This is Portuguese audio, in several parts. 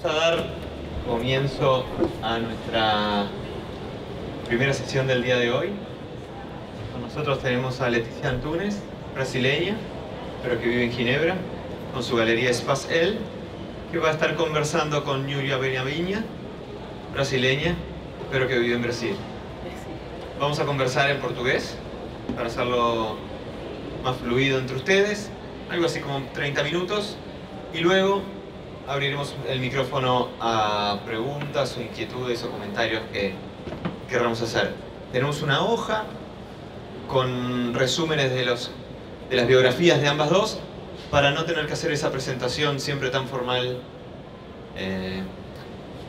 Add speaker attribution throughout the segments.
Speaker 1: Vamos a dar comienzo a nuestra primera sesión del día de hoy. Con nosotros tenemos a Leticia Antunes, brasileña, pero que vive en Ginebra, con su galería Espace L, que va a estar conversando con Núria Benhavinha, brasileña, pero que vive en Brasil. Vamos a conversar en portugués, para hacerlo más fluido entre ustedes, algo así como 30 minutos, y luego abriremos el micrófono a preguntas o inquietudes o comentarios que queramos hacer. Tenemos una hoja con resúmenes de las biografías de ambas dos, para no tener que hacer esa presentación siempre tan formal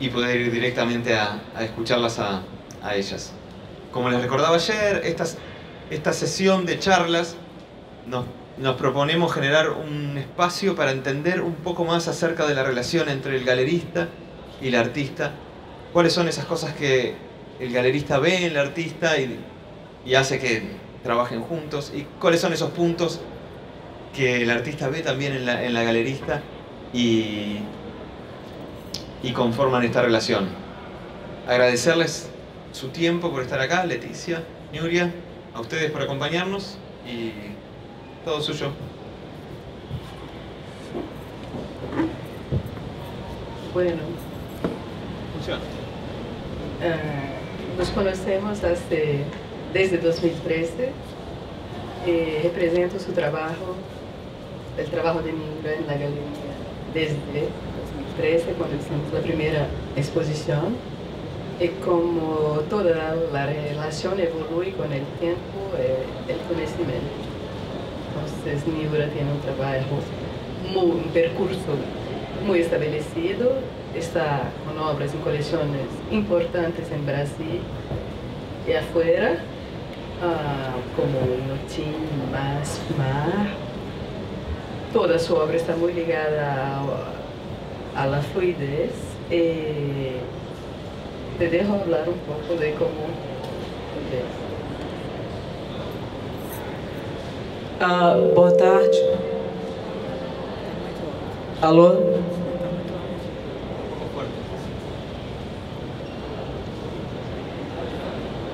Speaker 1: y poder ir directamente a escucharlas a ellas. Como les recordaba ayer, esta sesión de charlas nos proponemos generar un espacio para entender un poco más acerca de la relación entre el galerista y el artista. Cuáles son esas cosas que el galerista ve en el artista y hace que trabajen juntos. Y cuáles son esos puntos que el artista ve también en la galerista y conforman esta relación. Agradecerles su tiempo por estar acá, Leticia, Núria, a ustedes por acompañarnos y todo suyo.
Speaker 2: Bueno,
Speaker 1: Funciona.
Speaker 2: nos conocemos desde 2013. Represento su trabajo, el trabajo de Núria en la galería desde 2013, cuando hicimos la primera exposición. Y como toda la relación evolúe con el tiempo, el conocimiento. Entonces, Núria tiene un percurso muy establecido, está con obras en colecciones importantes en Brasil y afuera, como Notim, Mar. Toda su obra está muy ligada a la fluidez. Te dejo hablar un poco de cómo ves.
Speaker 3: Boa tarde. Alô?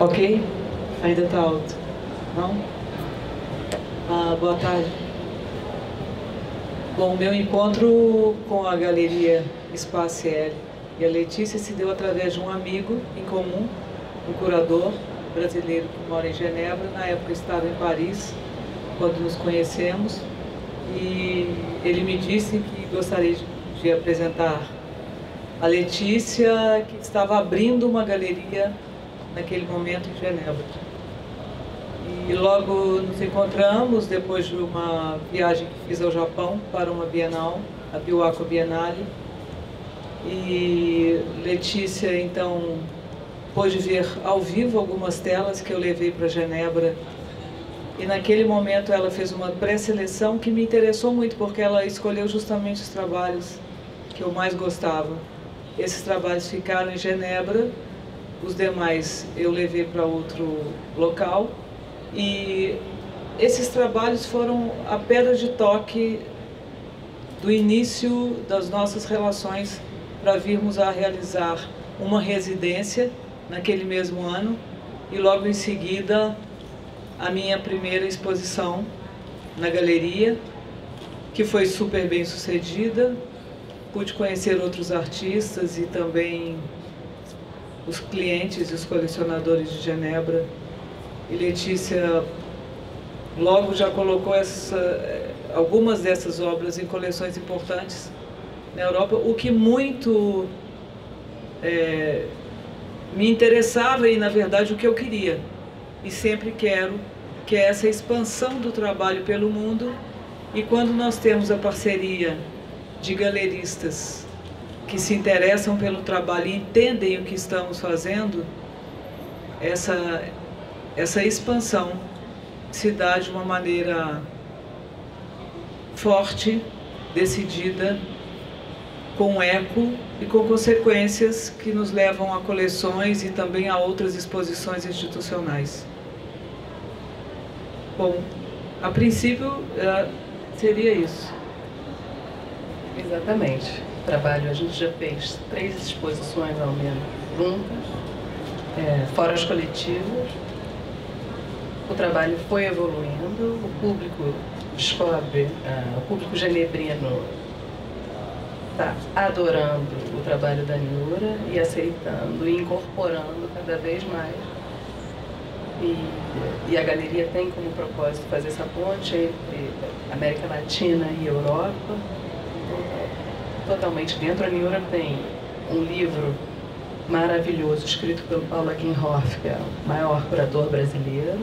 Speaker 3: Ok? Ainda está alto? Não? Boa tarde. Bom, meu encontro com a Galeria Espace L e a Letícia se deu através de um amigo em comum, um curador brasileiro que mora em Genebra. Na época eu estava em Paris, quando nos conhecemos, e ele me disse que gostaria de apresentar a Letícia, que estava abrindo uma galeria naquele momento em Genebra. E logo nos encontramos, depois de uma viagem que fiz ao Japão para uma Bienal, a Biwako Biennale. E Letícia, então, pôde ver ao vivo algumas telas que eu levei para Genebra. E naquele momento ela fez uma pré-seleção que me interessou muito, porque ela escolheu justamente os trabalhos que eu mais gostava. Esses trabalhos ficaram em Genebra, os demais eu levei para outro local. E esses trabalhos foram a pedra de toque do início das nossas relações para virmos a realizar uma residência naquele mesmo ano e logo em seguida a minha primeira exposição na galeria, que foi super bem sucedida. Pude conhecer outros artistas e também os clientes e os colecionadores de Genebra. E Letícia logo já colocou algumas dessas obras em coleções importantes na Europa, o que muito me interessava e, na verdade, o que eu queria. E sempre quero, que é essa expansão do trabalho pelo mundo. E quando nós temos a parceria de galeristas que se interessam pelo trabalho e entendem o que estamos fazendo, essa expansão se dá de uma maneira forte, decidida, com eco e com consequências que nos levam a coleções e também a outras exposições institucionais. Bom, a princípio seria isso.
Speaker 2: Exatamente. trabalho, a gente já fez 3 exposições ao menos juntas, fora as coletivas. O trabalho foi evoluindo, o público descobre, o público genebrino está adorando o trabalho da Niura e aceitando e incorporando cada vez mais. E a galeria tem como propósito fazer essa ponte entre América Latina e Europa, totalmente dentro. A Niura tem um livro maravilhoso escrito pelo Paulo Aguinhoff, que é o maior curador brasileiro.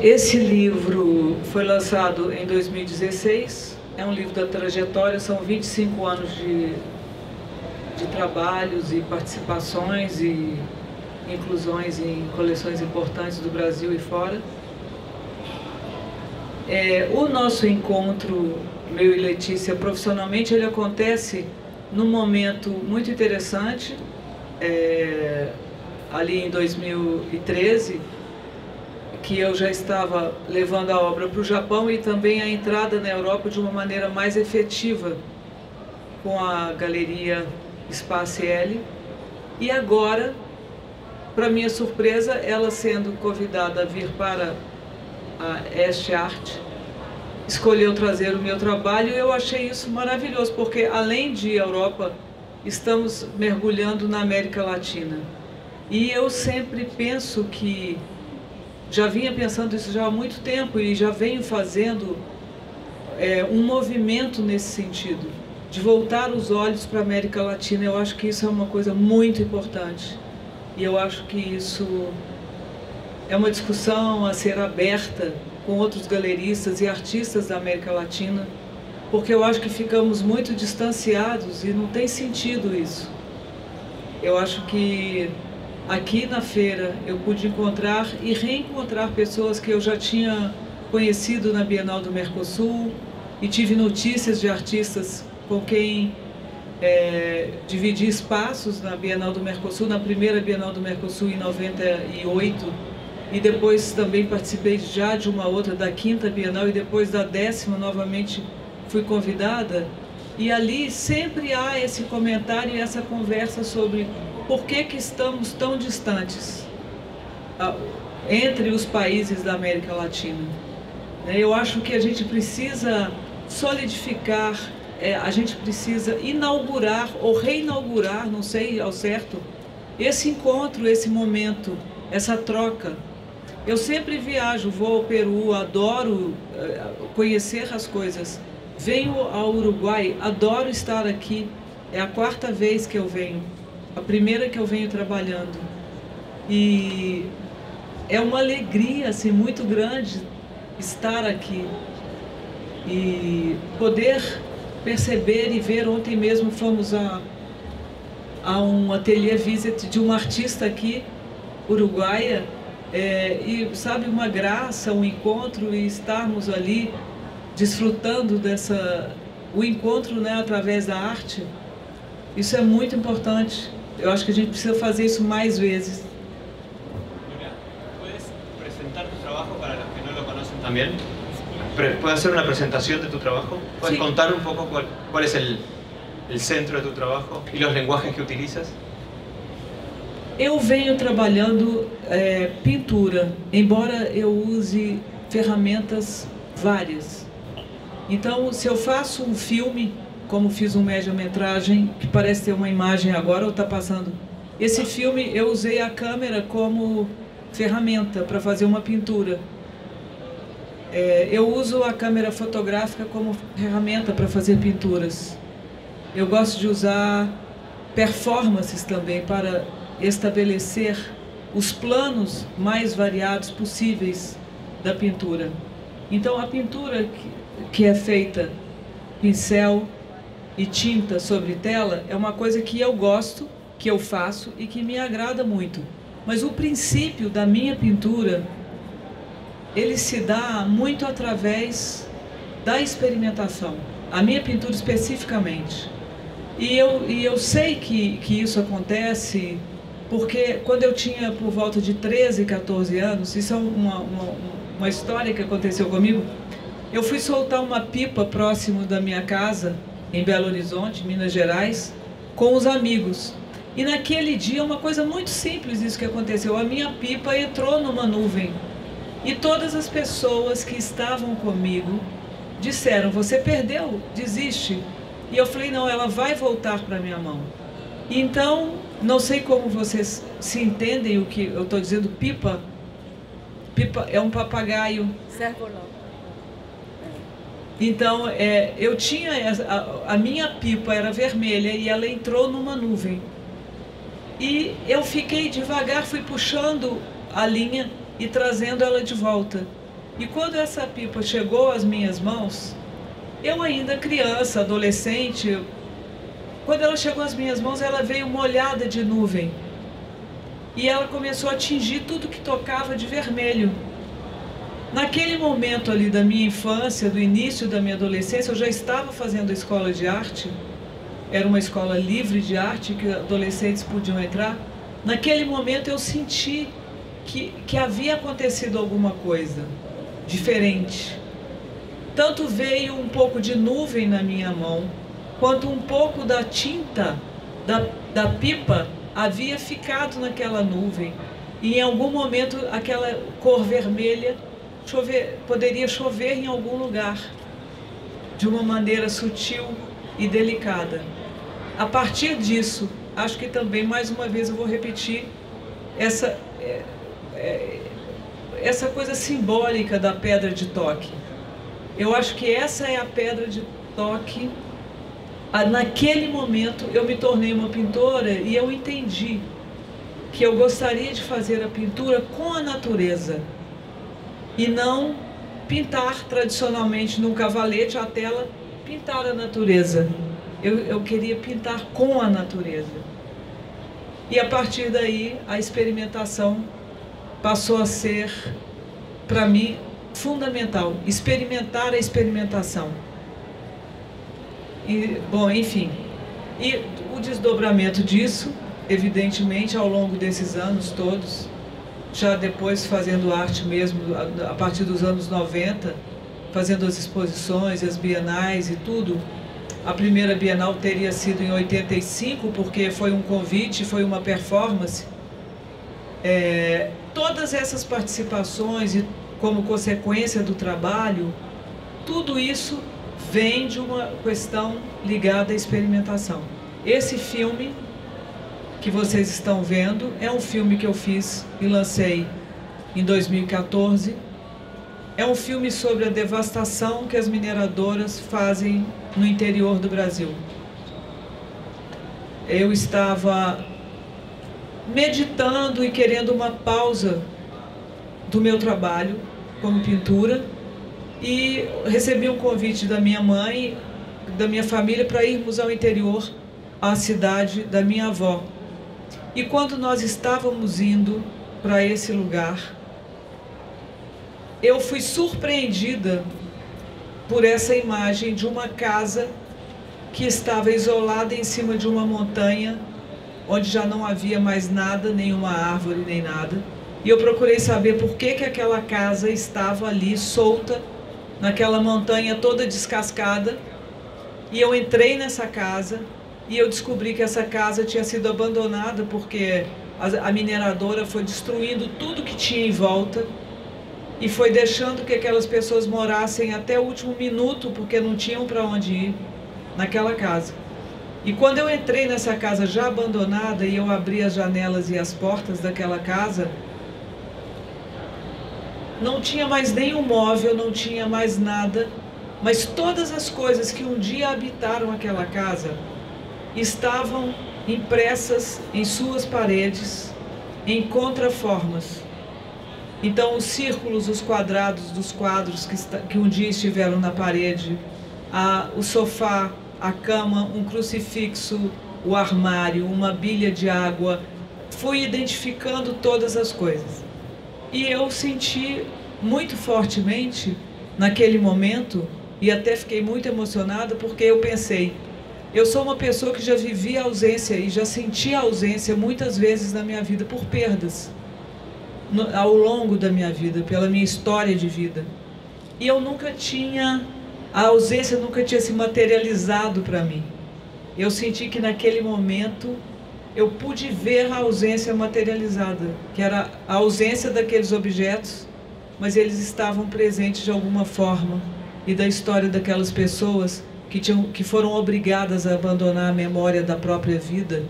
Speaker 3: Esse livro foi lançado em 2016, é um livro da trajetória, são 25 anos de trabalhos e participações e inclusões em coleções importantes do Brasil e fora. O nosso encontro, meu e Letícia, profissionalmente, ele acontece num momento muito interessante, ali em 2013, que eu já estava levando a obra para o Japão e também a entrada na Europa de uma maneira mais efetiva com a galeria Espace L. E agora, para minha surpresa, ela sendo convidada a vir para a Este Art, escolheu trazer o meu trabalho e eu achei isso maravilhoso, porque além de Europa, estamos mergulhando na América Latina. E eu sempre penso que já vinha pensando isso já há muito tempo e já venho fazendo um movimento nesse sentido, de voltar os olhos para a América Latina. Eu acho que isso é uma coisa muito importante e eu acho que isso é uma discussão a ser aberta com outros galeristas e artistas da América Latina, porque eu acho que ficamos muito distanciados e não tem sentido isso. Eu acho que aqui na feira eu pude encontrar e reencontrar pessoas que eu já tinha conhecido na Bienal do Mercosul e tive notícias de artistas com quem dividi espaços na Bienal do Mercosul, na primeira Bienal do Mercosul em 98, e depois também participei já de uma outra, da 5ª Bienal, e depois da 10ª novamente fui convidada, e ali sempre há esse comentário e essa conversa sobre por que estamos tão distantes entre os países da América Latina. Eu acho que a gente precisa solidificar, a gente precisa inaugurar ou reinaugurar, não sei ao certo, esse encontro, esse momento, essa troca. Eu sempre viajo, vou ao Peru, adoro conhecer as coisas. Venho ao Uruguai, adoro estar aqui, é a 4ª vez que eu venho. A primeira que eu venho trabalhando, e é uma alegria assim, muito grande estar aqui e poder perceber e ver. Ontem mesmo fomos a um ateliê visit de uma artista aqui, uruguaia, e sabe, uma graça, um encontro, e estarmos ali desfrutando o encontro, né, através da arte. Isso é muito importante. Eu acho que a gente precisa fazer isso mais vezes.
Speaker 1: Julia, ¿puedes presentar tu trabajo para los que no lo conocen también? ¿Puedes hacer una presentación de tu trabajo? ¿Puedes
Speaker 3: Sí.
Speaker 1: contar un poco cuál es el centro de tu trabajo y los lenguajes que utilizas?
Speaker 3: Eu venho trabalhando pintura, embora eu use ferramentas várias. Então, se eu faço um filme, como fiz um média-metragem, que parece ter uma imagem agora, ou está passando. Esse filme eu usei a câmera como ferramenta para fazer uma pintura. Eu uso a câmera fotográfica como ferramenta para fazer pinturas. Eu gosto de usar performances também para estabelecer os planos mais variados possíveis da pintura. Então, a pintura que é feita pincel e tinta sobre tela é uma coisa que eu gosto, que eu faço e que me agrada muito. Mas o princípio da minha pintura, ele se dá muito através da experimentação. A minha pintura especificamente. E eu sei que isso acontece porque quando eu tinha por volta de 13, 14 anos, isso é uma história que aconteceu comigo, eu fui soltar uma pipa próximo da minha casa, em Belo Horizonte, Minas Gerais, com os amigos. E naquele dia, uma coisa muito simples isso que aconteceu, a minha pipa entrou numa nuvem. E todas as pessoas que estavam comigo disseram, você perdeu, desiste. E eu falei, não, ela vai voltar para a minha mão. Então, não sei como vocês se entendem o que eu estou dizendo, pipa. Pipa é um papagaio.
Speaker 4: Cervo-volante.
Speaker 3: Então, eu tinha, a minha pipa era vermelha e ela entrou numa nuvem. E eu fiquei devagar, fui puxando a linha e trazendo ela de volta. E quando essa pipa chegou às minhas mãos, eu ainda criança, adolescente, quando ela chegou às minhas mãos, ela veio molhada de nuvem. E ela começou a atingir tudo que tocava de vermelho. Naquele momento ali da minha infância, do início da minha adolescência, eu já estava fazendo a escola de arte. Era uma escola livre de arte, que adolescentes podiam entrar. Naquele momento eu senti que havia acontecido alguma coisa diferente. Tanto veio um pouco de nuvem na minha mão, quanto um pouco da tinta da pipa havia ficado naquela nuvem. E em algum momento aquela cor vermelha poderia chover em algum lugar, de uma maneira sutil e delicada. A partir disso, acho que também, mais uma vez, eu vou repetir essa coisa simbólica da pedra de toque. Eu acho que essa é a pedra de toque. Naquele momento, eu me tornei uma pintora e eu entendi que eu gostaria de fazer a pintura com a natureza e não pintar tradicionalmente num cavalete a tela, pintar a natureza. Eu queria pintar com a natureza. E a partir daí, a experimentação passou a ser, para mim, fundamental. Experimentar a experimentação. E, bom, enfim. E o desdobramento disso, evidentemente, ao longo desses anos todos, já depois fazendo arte mesmo, a partir dos anos 90, fazendo as exposições, as bienais e tudo. A primeira Bienal teria sido em 85, porque foi um convite, foi uma performance. Todas essas participações e como consequência do trabalho, tudo isso vem de uma questão ligada à experimentação. Esse filme que vocês estão vendo é um filme que eu fiz e lancei em 2014. É um filme sobre a devastação que as mineradoras fazem no interior do Brasil. Eu estava meditando e querendo uma pausa do meu trabalho como pintura e recebi um convite da minha mãe, da minha família, para irmos ao interior, à cidade da minha avó. E quando nós estávamos indo para esse lugar, eu fui surpreendida por essa imagem de uma casa que estava isolada em cima de uma montanha, onde já não havia mais nada, nenhuma árvore, nem nada. E eu procurei saber por que aquela casa estava ali, solta, naquela montanha toda descascada. E eu entrei nessa casa e eu descobri que essa casa tinha sido abandonada porque a mineradora foi destruindo tudo que tinha em volta e foi deixando que aquelas pessoas morassem até o último minuto, porque não tinham para onde ir naquela casa. E quando eu entrei nessa casa já abandonada e eu abri as janelas e as portas daquela casa, não tinha mais nenhum móvel, não tinha mais nada, mas todas as coisas que um dia habitaram aquela casa estavam impressas em suas paredes, em contraformas. Então, os círculos, os quadrados dos quadros que um dia estiveram na parede, o sofá, a cama, um crucifixo, o armário, uma bilha de água, fui identificando todas as coisas. E eu senti muito fortemente, naquele momento, e até fiquei muito emocionada, porque eu pensei, eu sou uma pessoa que já vivi a ausência e já senti a ausência muitas vezes na minha vida por perdas, ao longo da minha vida, pela minha história de vida. e eu nunca tinha, a ausência nunca tinha se materializado para mim. Eu senti que naquele momento eu pude ver a ausência materializada, que era a ausência daqueles objetos, mas eles estavam presentes de alguma forma, e da história daquelas pessoas que foram obrigadas a abandonar a memória da própria vida,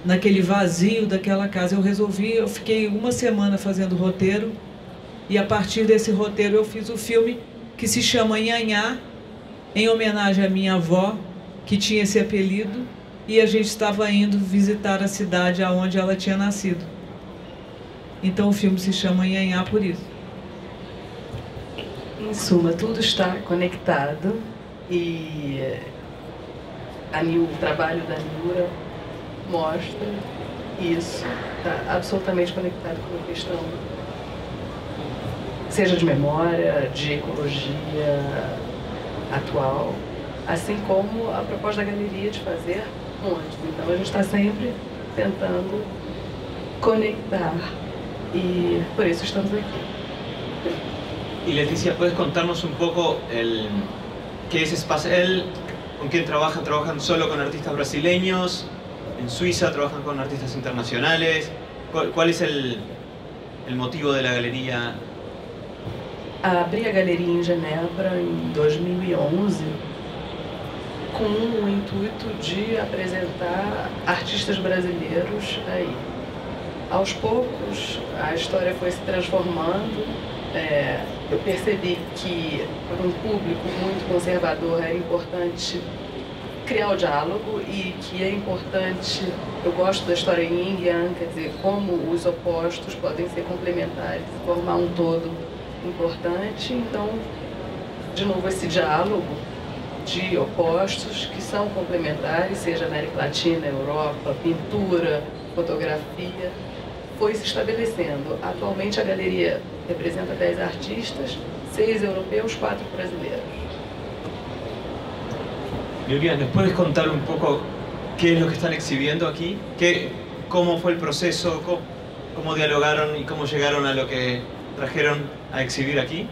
Speaker 3: naquele vazio daquela casa. Eu fiquei uma semana fazendo roteiro, e a partir desse roteiro eu fiz o filme que se chama Nhanhá, em homenagem à minha avó, que tinha esse apelido, e a gente estava indo visitar a cidade onde ela tinha nascido. Então o filme se chama Nhanhá por isso.
Speaker 2: Em suma, tudo está conectado, e o trabalho da Nura mostra isso, está absolutamente conectado com a questão, seja de memória, de ecologia atual, assim como a proposta da galeria de fazer montes. Então a gente está sempre tentando conectar, e por isso estamos aqui.
Speaker 1: Y Leticia, ¿puedes contarnos un poco qué es Spacel? ¿Con quién trabajan? ¿Trabajan solo con artistas brasileños? ¿En Suiza trabajan con artistas internacionales? ¿Cuál es el motivo de la galería?
Speaker 2: Abri a galeria em Genebra em 2011 com o intuito de apresentar artistas brasileiros aí. Aos poucos, a história foi se transformando. Eu percebi que, para um público muito conservador, era importante criar o diálogo, e que é importante, eu gosto da história yin e yang, quer dizer, como os opostos podem ser complementares, formar um todo importante. Então, de novo, esse diálogo de opostos que são complementares, seja América Latina, Europa, pintura, fotografia, foi se estabelecendo. Atualmente a galeria representa 10 artistas, 6 europeus, 4 brasileiros.
Speaker 1: Julián, ¿nos puedes contar un poco qué es lo que están exhibiendo aquí? ¿Cómo fue el proceso? ¿Cómo dialogaron y cómo llegaron a lo que trajeron a exhibir aquí?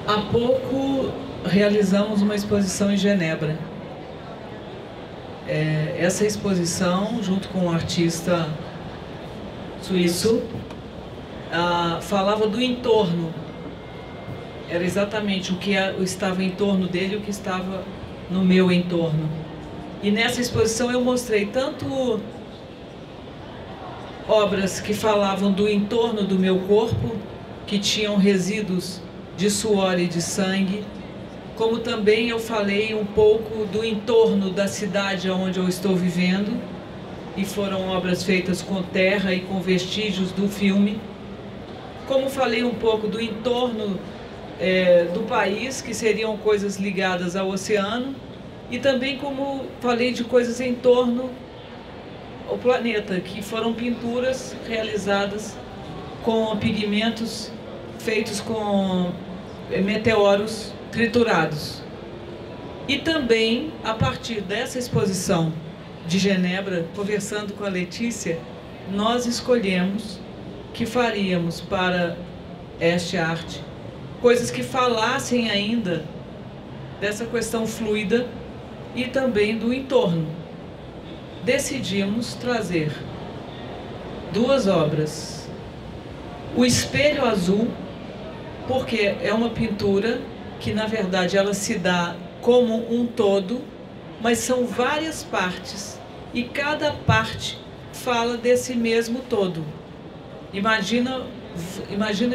Speaker 3: Há pouco realizamos uma exposição em Genebra. Essa exposição, junto com um artista suíço, falava do entorno. Era exatamente o que estava em torno dele e o que estava no meu entorno. E nessa exposição eu mostrei tanto obras que falavam do entorno do meu corpo, que tinham resíduos de suor e de sangue, como também eu falei um pouco do entorno da cidade onde eu estou vivendo, e foram obras feitas com terra e com vestígios do filme. Como falei um pouco do entorno do país, que seriam coisas ligadas ao oceano, e também como falei de coisas em torno ao planeta, que foram pinturas realizadas com pigmentos feitos com meteoros triturados. E também, a partir dessa exposição de Genebra, conversando com a Letícia, nós escolhemos que faríamos para este arte coisas que falassem ainda dessa questão fluida e também do entorno. Decidimos trazer 2 obras. O Espelho Azul, porque é uma pintura que, na verdade, ela se dá como um todo, mas são várias partes, e cada parte fala desse mesmo todo. Imagina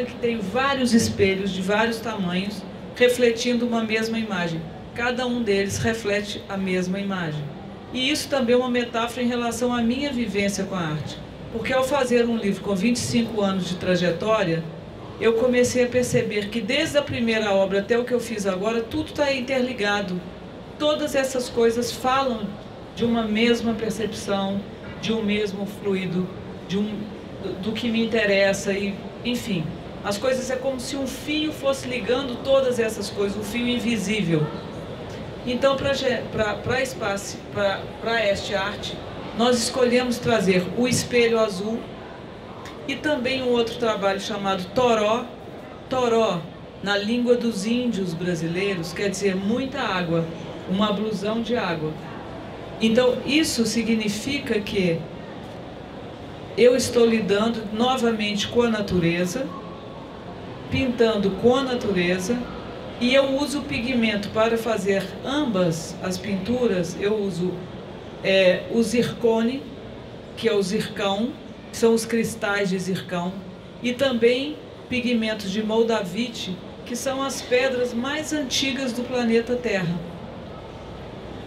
Speaker 3: que tem vários espelhos de vários tamanhos refletindo uma mesma imagem. Cada um deles reflete a mesma imagem. E isso também é uma metáfora em relação à minha vivência com a arte. Porque ao fazer um livro com 25 anos de trajetória, eu comecei a perceber que desde a primeira obra até o que eu fiz agora, tudo está interligado. Todas essas coisas falam de uma mesma percepção, de um mesmo fluido, do que me interessa, e enfim, as coisas é como se um fio fosse ligando todas essas coisas, um fio invisível. Então, para este arte, nós escolhemos trazer o Espelho Azul, E também um outro trabalho chamado Toró. Toró, na língua dos índios brasileiros, quer dizer muita água, uma blusão de água. Então, isso significa que eu estou lidando novamente com a natureza, pintando com a natureza, e eu uso o pigmento para fazer ambas as pinturas. Eu uso o zircone, que é o zircão, são os cristais de zircão, e também pigmentos de moldavite, que são as pedras mais antigas do planeta Terra.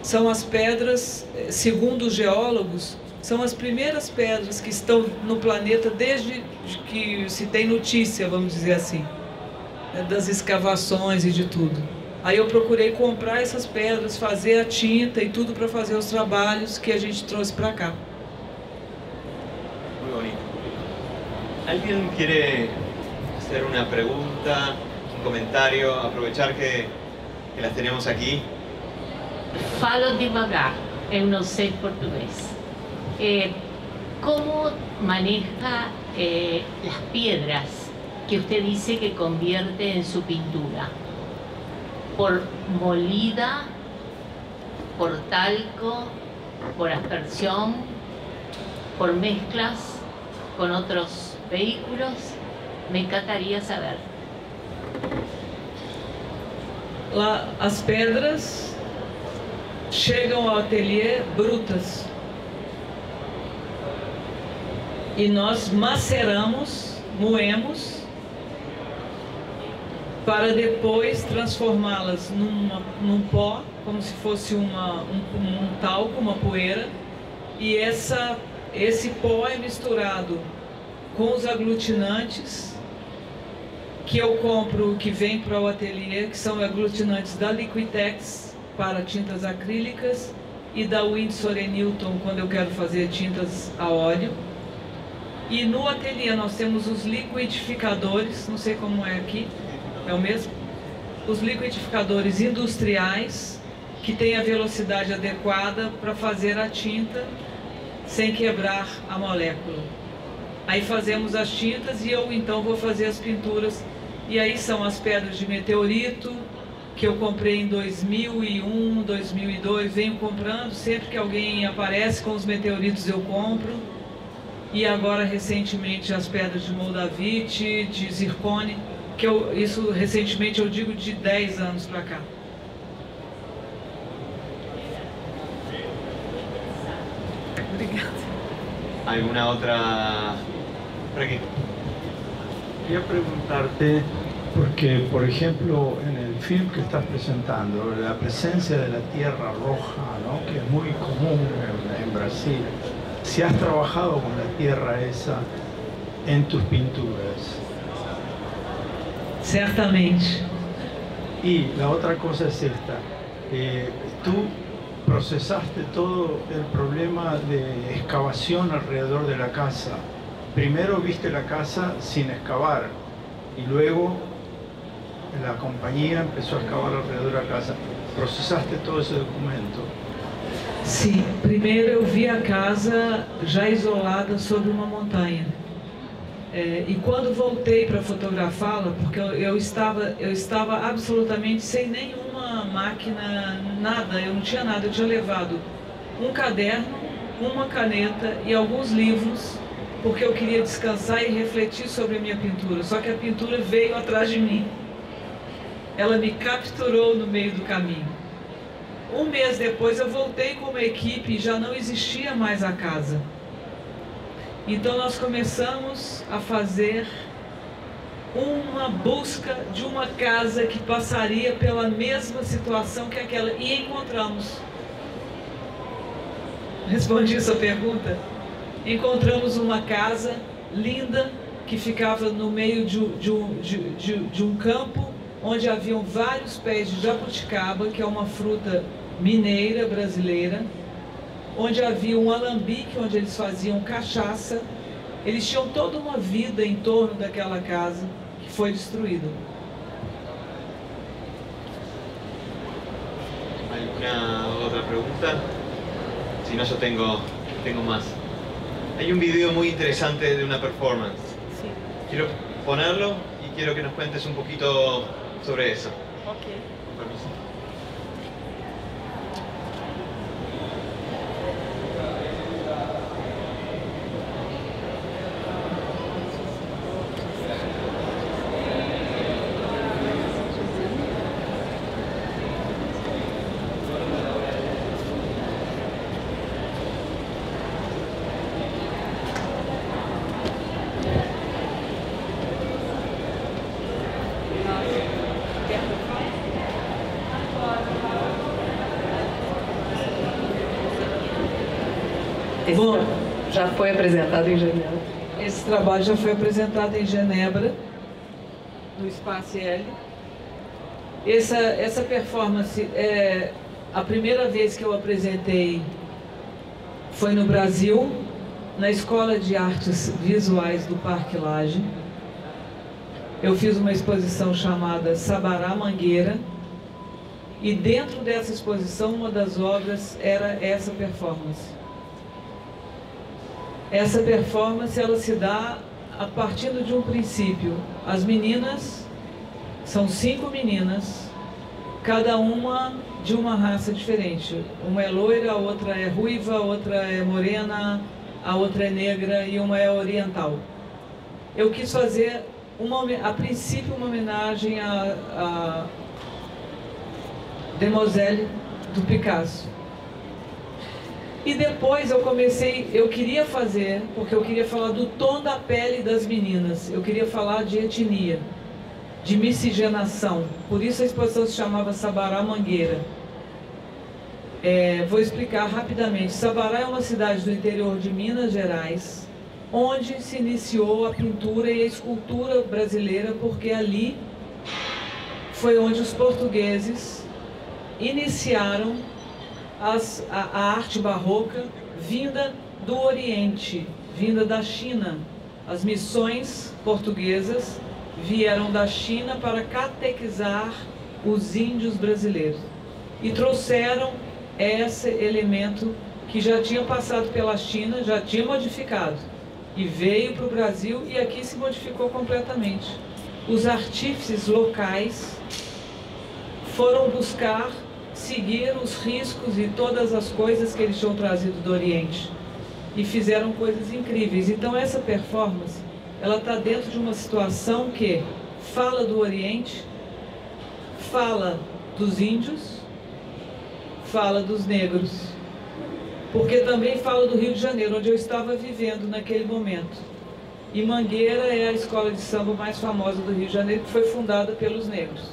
Speaker 3: São as pedras, segundo os geólogos, são as primeiras pedras que estão no planeta desde que se tem notícia, vamos dizer assim, das escavações e de tudo. Aí eu procurei comprar essas pedras, fazer a tinta e tudo para fazer os trabalhos que a gente trouxe para cá.
Speaker 1: Muy bonito. ¿Alguien quiere hacer una pregunta, un comentario? Aprovechar que las tenemos aquí.
Speaker 4: Falo devagar, eu não sei português. ¿Cómo maneja las piedras que usted dice que convierte en su pintura? ¿Por molida, por talco, por aspersión, por mezclas con otros vehículos? Me encantaría saber.
Speaker 3: As pedras chegam ao ateliê brutas e nós maceramos, moemos, para depois transformá-las num pó, como se fosse um talco, uma poeira, e esse pó é misturado com os aglutinantes que eu compro, que vem para o ateliê, que são aglutinantes da Liquitex para tintas acrílicas e da Winsor & Newton quando eu quero fazer tintas a óleo. E no ateliê nós temos os liquidificadores, não sei como é aqui, é o mesmo? Os liquidificadores industriais, que têm a velocidade adequada para fazer a tinta sem quebrar a molécula. Aí fazemos as tintas e eu então vou fazer as pinturas. E aí são as pedras de meteorito, que eu comprei em 2001, 2002, venho comprando, sempre que alguém aparece com os meteoritos eu compro. E agora recentemente as pedras de moldavite, de zircone, que isso recentemente eu digo de 10 anos para cá.
Speaker 2: Obrigada.
Speaker 1: ¿Alguna otra? Por aquí.
Speaker 5: Quería preguntarte, porque por ejemplo en el film que estás presentando, la presencia de la tierra roja, ¿no?, que es muy común en Brasil, si has trabajado con la tierra esa en tus pinturas.
Speaker 3: Certamente.
Speaker 5: Y la otra cosa es esta, tú procesaste todo el problema de excavación alrededor de la casa. Primero viste la casa sin excavar y luego la compañía empezó a excavar alrededor de la casa. ¿Procesaste todo ese documento?
Speaker 3: Sim, primeiro eu vi a casa já isolada sobre uma montanha. E quando voltei para fotografá-la, porque eu estava absolutamente sem nenhuma máquina, nada, eu não tinha nada, eu tinha levado um caderno, uma caneta e alguns livros, porque eu queria descansar e refletir sobre a minha pintura, só que a pintura veio atrás de mim. Ela me capturou no meio do caminho. Um mês depois eu voltei com uma equipe e já não existia mais a casa. Então nós começamos a fazer uma busca de uma casa que passaria pela mesma situação que aquela, e encontramos. Respondi essa pergunta? Encontramos uma casa linda que ficava no meio de um campo onde haviam vários pés de jabuticaba, que é uma fruta mineira brasileira, onde havia um alambique onde eles faziam cachaça. Eles tinham toda uma vida em torno daquela casa que foi destruída.
Speaker 1: ¿Alguna otra pregunta? Si no, yo tengo más. Hay un video muy interesante de una performance quiero ponerlo y quiero que nos cuentes un poquito sobre eso.
Speaker 3: Ok.
Speaker 1: Con permiso.
Speaker 3: Bom,
Speaker 2: Já foi apresentado em Genebra.
Speaker 3: esse trabalho já foi apresentado em Genebra, no Espaço L. Essa performance, a primeira vez que eu apresentei foi no Brasil, na Escola de Artes Visuais do Parque Lage. Eu fiz uma exposição chamada Sabará Mangueira, e dentro dessa exposição, uma das obras era essa performance. Essa performance, ela se dá a partir de um princípio. As meninas, são 5 meninas, cada uma de uma raça diferente. Uma é loira, a outra é ruiva, a outra é morena, a outra é negra e uma é oriental. Eu quis fazer, a princípio, uma homenagem a Demoiselle do Picasso. E depois eu queria fazer, porque eu queria falar do tom da pele das meninas, eu queria falar de etnia, de miscigenação. Por isso a exposição se chamava Sabará Mangueira. Vou explicar rapidamente. Sabará é uma cidade do interior de Minas Gerais, onde se iniciou a pintura e a escultura brasileira, porque ali foi onde os portugueses iniciaram a arte barroca vinda do Oriente, vinda da China. As missões portuguesas vieram da China para catequizar os índios brasileiros e trouxeram esse elemento que já tinha passado pela China, já tinha modificado e veio para o Brasil, e aqui se modificou completamente. Os artífices locais foram buscar seguir os riscos e todas as coisas que eles tinham trazido do Oriente e fizeram coisas incríveis. Então essa performance, ela está dentro de uma situação que fala do Oriente, fala dos índios, fala dos negros, porque também fala do Rio de Janeiro, onde eu estava vivendo naquele momento. E Mangueira é a escola de samba mais famosa do Rio de Janeiro, que foi fundada pelos negros.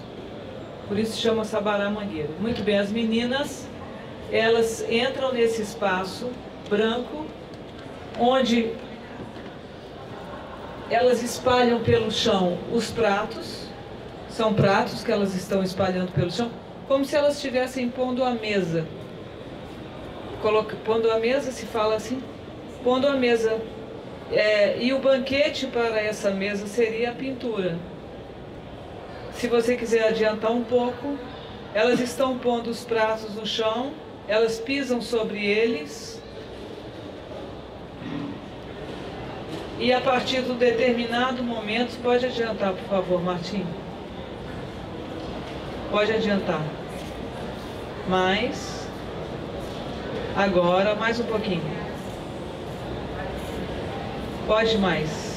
Speaker 3: Por isso se chama Sabará Mangueira. Muito bem, as meninas, elas entram nesse espaço branco, onde elas espalham pelo chão os pratos. São pratos que elas estão espalhando pelo chão, como se elas estivessem pondo a mesa. Pondo a mesa, se fala assim, pondo a mesa. E o banquete para essa mesa seria a pintura. Se você quiser adiantar um pouco, elas estão pondo os pratos no chão, elas pisam sobre eles, e a partir de um determinado momento, pode adiantar, por favor, Martim? Pode adiantar. Mais. Agora, mais um pouquinho. Pode mais.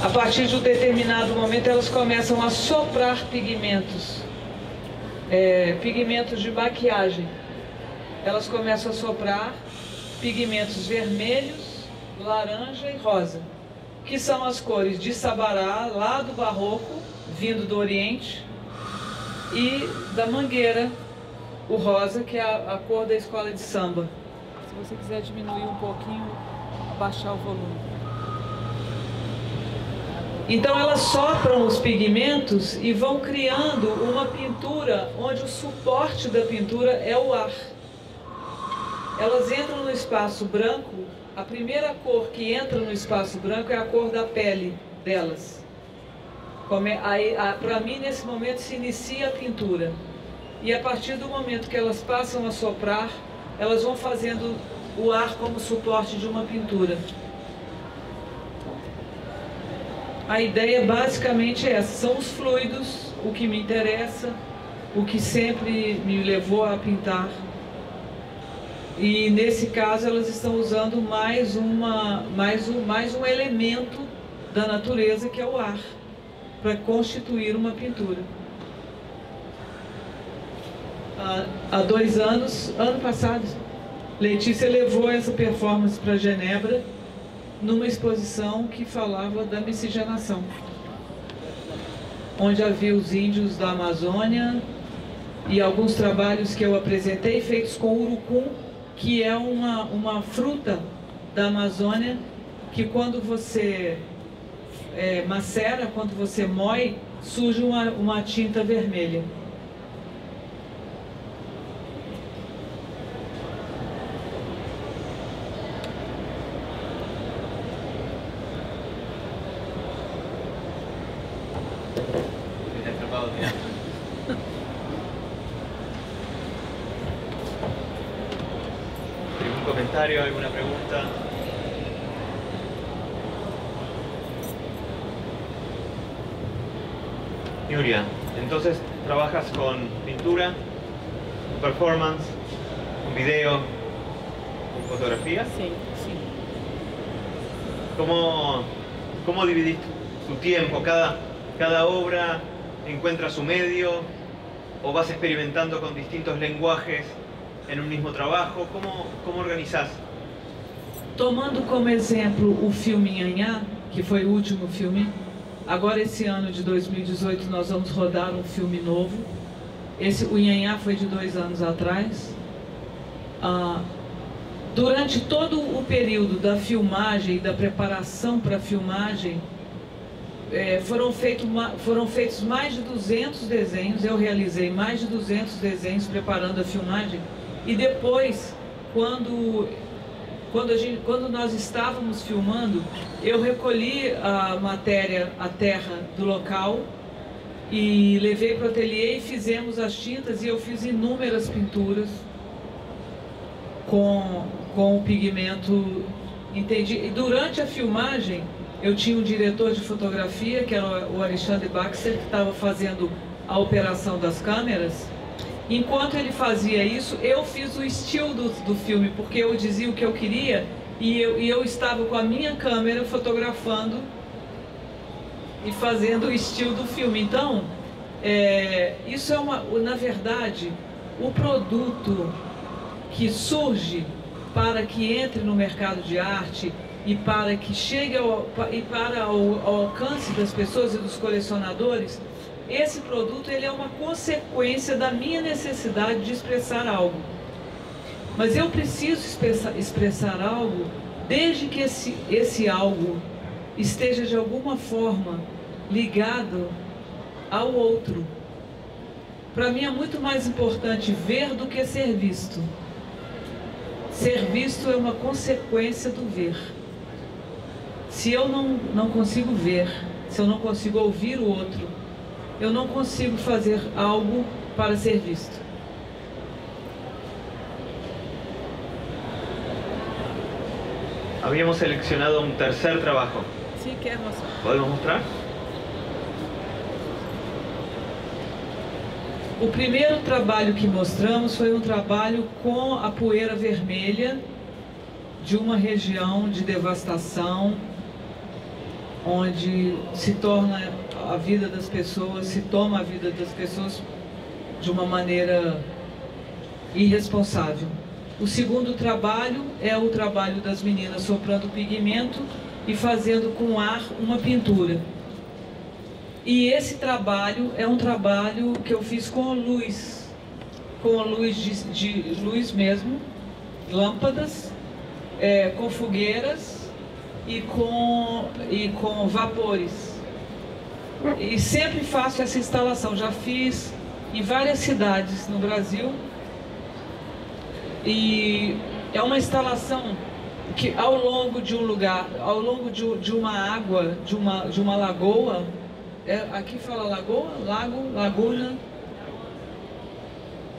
Speaker 3: A partir de um determinado momento, elas começam a soprar pigmentos, pigmentos de maquiagem. Elas começam a soprar pigmentos vermelhos, laranja e rosa, que são as cores de Sabará, lá do Barroco, vindo do Oriente, e da Mangueira, o rosa, que é a cor da escola de samba. Se você quiser diminuir um pouquinho, abaixar o volume. Então elas sopram os pigmentos e vão criando uma pintura onde o suporte da pintura é o ar. Elas entram no espaço branco, a primeira cor que entra no espaço branco é a cor da pele delas. Para mim, nesse momento, se inicia a pintura. E a partir do momento que elas passam a soprar, elas vão fazendo o ar como suporte de uma pintura. A ideia basicamente é essa, são os fluidos, o que me interessa, o que sempre me levou a pintar. E nesse caso elas estão usando mais um elemento da natureza, que é o ar, para constituir uma pintura. Há 2 anos, ano passado, Letícia levou essa performance para Genebra, numa exposição que falava da miscigenação, onde havia os índios da Amazônia e alguns trabalhos que eu apresentei feitos com urucum, que é uma fruta da Amazônia, que quando você macera, quando você moe, surge uma tinta vermelha.
Speaker 1: ¿Algún comentario, alguna pregunta? Nuria, entonces trabajas con pintura, con performance, con video, con fotografía.
Speaker 2: Sim, sim.
Speaker 1: ¿Cómo dividís tu tiempo? ¿Cada obra encuentra su medio? ¿O vas experimentando con distintos lenguajes en un mismo trabajo? ¿Cómo organizás?
Speaker 3: Tomando como exemplo o filme Nhanhá, que foi o último filme, agora esse ano de 2018 nós vamos rodar um filme novo. O Nhanhá foi de 2 anos atrás. Durante todo o período da filmagem e da preparação para a filmagem, foram feitos mais de 200 desenhos, eu realizei mais de 200 desenhos preparando a filmagem, e depois, quando nós estávamos filmando, eu recolhi a matéria, a terra do local, e levei para o ateliê e fizemos as tintas, e eu fiz inúmeras pinturas com o pigmento. E durante a filmagem, eu tinha um diretor de fotografia, que era o Alexandre Baxter, que estava fazendo a operação das câmeras. Enquanto ele fazia isso, eu fiz o estilo do filme, porque eu dizia o que eu queria, e eu estava com a minha câmera fotografando e fazendo o estilo do filme. Então, isso na verdade, o produto que surge para que entre no mercado de arte e para que chegue ao alcance das pessoas e dos colecionadores. Esse produto ele é uma consequência da minha necessidade de expressar algo. Mas eu preciso expressar algo desde que esse algo esteja de alguma forma ligado ao outro. Para mim é muito mais importante ver do que ser visto. Ser visto é uma consequência do ver. Se eu não consigo ver, se eu não consigo ouvir o outro, eu não consigo fazer algo para ser visto.
Speaker 1: Habíamos seleccionado un tercer trabajo.
Speaker 3: Sim, quer mostrar?
Speaker 1: ¿Podemos mostrar?
Speaker 3: O primeiro trabalho que mostramos foi um trabalho com a poeira vermelha de uma região de devastação, onde se torna a vida das pessoas, se toma a vida das pessoas de uma maneira irresponsável. O segundo trabalho é o trabalho das meninas soprando pigmento e fazendo com ar uma pintura. E esse trabalho é um trabalho que eu fiz com luz de luz mesmo, lâmpadas, com fogueiras e com vapores. E sempre faço essa instalação, já fiz em várias cidades no Brasil. E é uma instalação que ao longo de um lugar, ao longo de uma água, de uma lagoa, aqui fala lagoa, lago, laguna,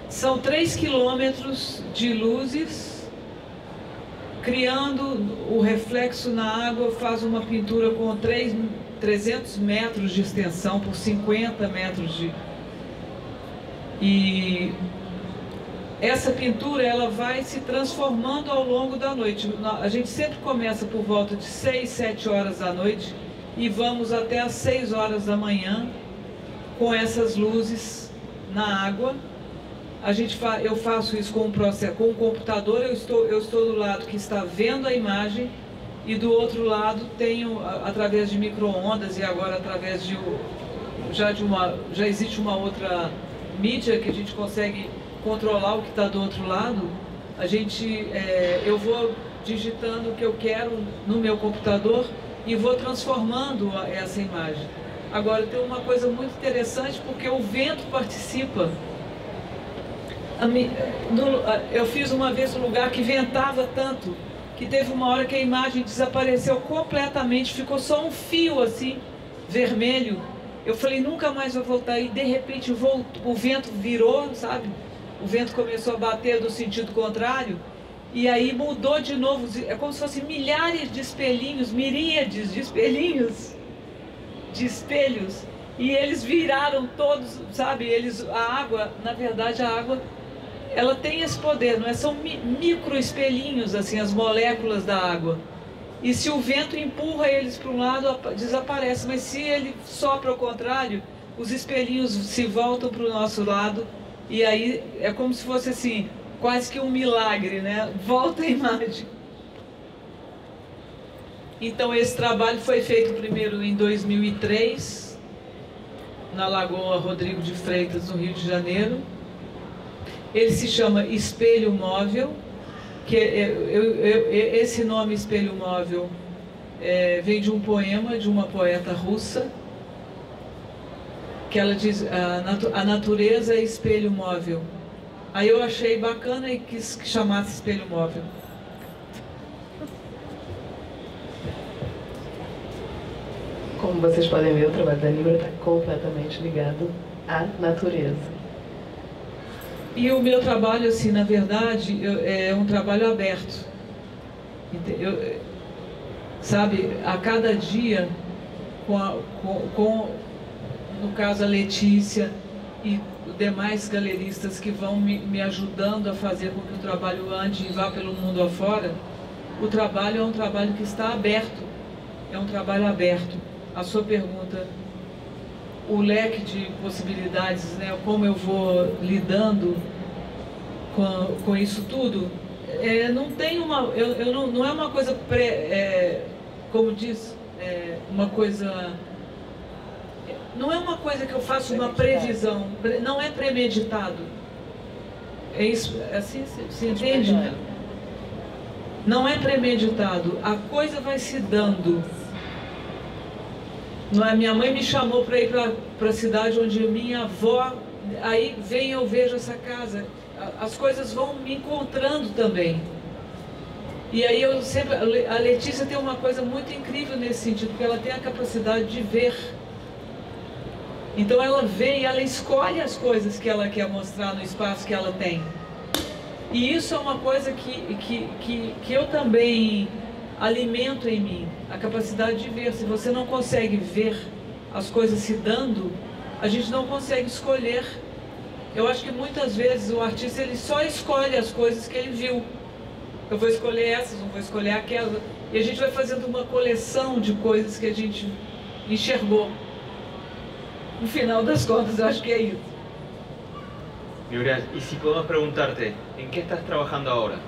Speaker 3: são 3 quilômetros de luzes, criando o reflexo na água, faz uma pintura com 300 metros de extensão por 50 metros de... E essa pintura, ela vai se transformando ao longo da noite. A gente sempre começa por volta de 6, 7 horas da noite e vamos até às 6 horas da manhã com essas luzes na água. Eu faço isso com o computador, eu estou do lado que está vendo a imagem e do outro lado tenho, através de micro-ondas e agora através de já existe uma outra mídia que a gente consegue controlar o que está do outro lado. Eu vou digitando o que eu quero no meu computador e vou transformando essa imagem. Agora tem uma coisa muito interessante, porque o vento participa. Eu fiz uma vez um lugar que ventava tanto que teve uma hora que a imagem desapareceu completamente, ficou só um fio assim, vermelho. Eu falei, nunca mais vai voltar. E de repente o vento virou, sabe? O vento começou a bater do sentido contrário e aí mudou de novo. É como se fossem milhares de espelhinhos, miríades de espelhinhos, de espelhos, e eles viraram todos, sabe? A água, na verdade, a água, ela tem esse poder, não é? São micro espelhinhos, assim, as moléculas da água. E se o vento empurra eles para um lado, desaparece. Mas se ele sopra ao contrário, os espelhinhos se voltam para o nosso lado. E aí é como se fosse assim, quase que um milagre, né? Volta a imagem. Então esse trabalho foi feito primeiro em 2003, na Lagoa Rodrigo de Freitas, no Rio de Janeiro. Ele se chama Espelho Móvel, que esse nome Espelho Móvel vem de um poema de uma poeta russa, que ela diz, a natureza é espelho móvel. Aí eu achei bacana e quis que chamasse Espelho Móvel.
Speaker 2: Como vocês podem ver, o trabalho da Nibra está completamente ligado à natureza.
Speaker 3: E o meu trabalho, assim, na verdade, é um trabalho aberto. Sabe, a cada dia, no caso a Letícia e demais galeristas que vão me ajudando a fazer com que o trabalho ande e vá pelo mundo afora, o trabalho é um trabalho que está aberto, é um trabalho aberto. A sua pergunta, o leque de possibilidades, né, como eu vou lidando com isso tudo, não tem não é uma coisa como diz, uma coisa... Não é uma coisa que eu faço uma previsão, não é premeditado. É isso, assim se entende? Não é premeditado, a coisa vai se dando. Não é? Minha mãe me chamou para ir para a cidade onde minha avó, aí eu vejo essa casa, as coisas vão me encontrando também. E aí a Letícia tem uma coisa muito incrível nesse sentido, porque ela tem a capacidade de ver. Então ela vê e ela escolhe as coisas que ela quer mostrar no espaço que ela tem. E isso é uma coisa que eu também alimento em mim, a capacidade de ver. Se você não consegue ver as coisas se dando, a gente não consegue escolher. Eu acho que muitas vezes o artista ele só escolhe as coisas que ele viu. Eu vou escolher essas, não vou escolher aquelas. E a gente vai fazendo uma coleção de coisas que a gente enxergou. No final das contas, eu acho que é isso.
Speaker 1: Nibra, e se podemos perguntar-te, em que estás trabalhando agora?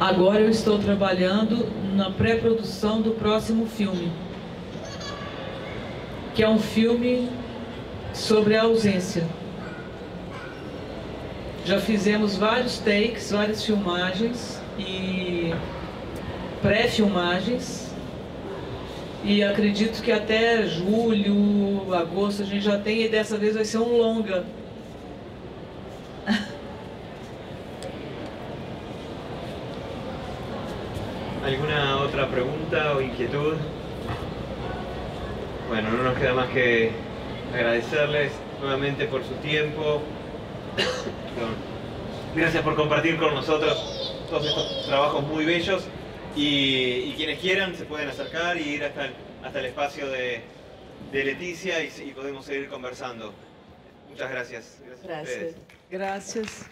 Speaker 3: Agora eu estou trabalhando na pré-produção do próximo filme, que é um filme sobre a ausência. Já fizemos vários takes, várias filmagens e pré-filmagens. E acredito que até julho, agosto a gente já tem, e dessa vez vai ser um longa.
Speaker 1: ¿Alguna otra pregunta o inquietud? Bueno, no nos queda más que agradecerles nuevamente por su tiempo. Gracias por compartir con nosotros todos estos trabajos muy bellos Y quienes quieran se pueden acercar y ir hasta el espacio de Leticia y podemos seguir conversando. Muchas gracias. Gracias a ustedes.
Speaker 3: Gracias.